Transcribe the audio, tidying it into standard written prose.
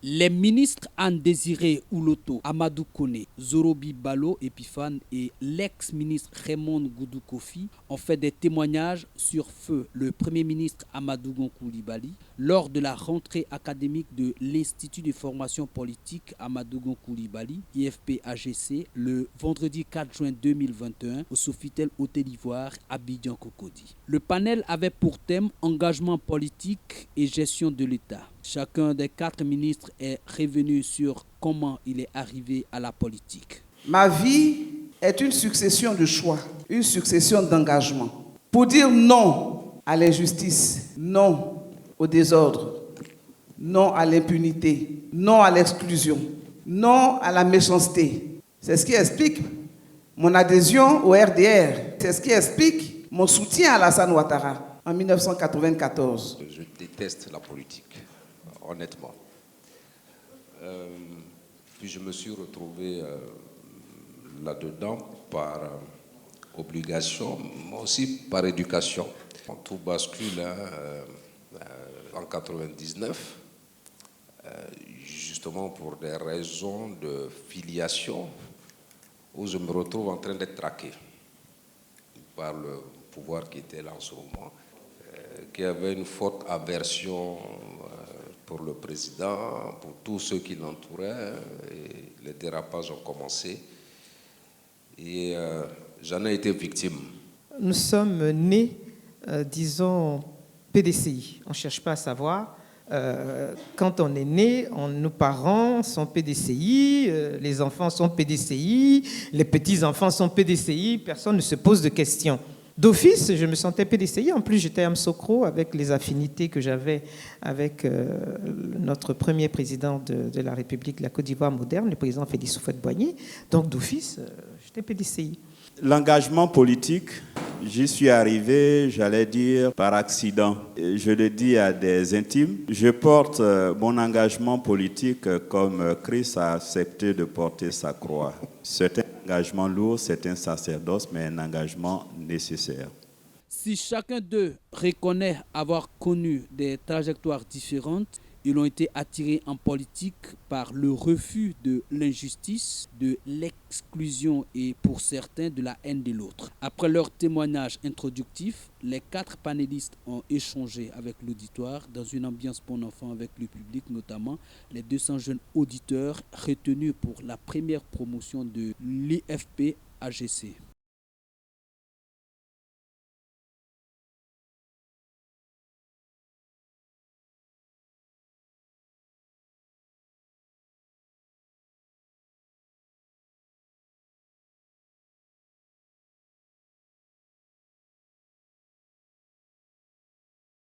Les ministres Anne Désiré Ouloto, Amadou Kone, Zorobi Balo Epiphane et l'ex-ministre Raymond Goudou Kofi ont fait des témoignages sur feu le Premier ministre Amadou Gon Coulibaly lors de la rentrée académique de l'Institut de formation politique Amadou Gon Coulibaly, IFP-AGC, le vendredi 4 juin 2021 au Sofitel Hôtel d'Ivoire, Abidjan Cocody. Le panel avait pour thème engagement politique et gestion de l'État. Chacun des 4 ministres est revenu sur comment il est arrivé à la politique. Ma vie est une succession de choix, une succession d'engagements. Pour dire non à l'injustice, non au désordre, non à l'impunité, non à l'exclusion, non à la méchanceté. C'est ce qui explique mon adhésion au RDR. C'est ce qui explique mon soutien à Alassane Ouattara en 1994. Je déteste la politique. Honnêtement. Puis je me suis retrouvé là-dedans par obligation, mais aussi par éducation. Tout bascule en 99, justement pour des raisons de filiation, où je me retrouve en train d'être traqué par le pouvoir qui était là en ce moment, qui avait une forte aversion pour le président, pour tous ceux qui l'entouraient, et les dérapages ont commencé. Et j'en ai été victime. Nous sommes nés, disons, PDCI. On ne cherche pas à savoir. Quand on est né, nos parents sont PDCI, les enfants sont PDCI, les petits-enfants sont PDCI, personne ne se pose de questions. D'office, je me sentais PDCI. En plus, j'étais Amsokro avec les affinités que j'avais avec notre premier président de la République de la Côte d'Ivoire moderne, le président Félix Houphouët-Boigny. Donc, d'office, j'étais PDCI. L'engagement politique, j'y suis arrivé, j'allais dire, par accident. Je le dis à des intimes. Je porte mon engagement politique comme Christ a accepté de porter sa croix. C'est un engagement lourd, c'est un sacerdoce, mais un engagement nécessaire. Si chacun d'eux reconnaît avoir connu des trajectoires différentes, ils ont été attirés en politique par le refus de l'injustice, de l'exclusion et pour certains de la haine de l'autre. Après leur témoignage introductif, les 4 panélistes ont échangé avec l'auditoire dans une ambiance bon enfant avec le public, notamment les 200 jeunes auditeurs retenus pour la première promotion de l'IFP-AGC.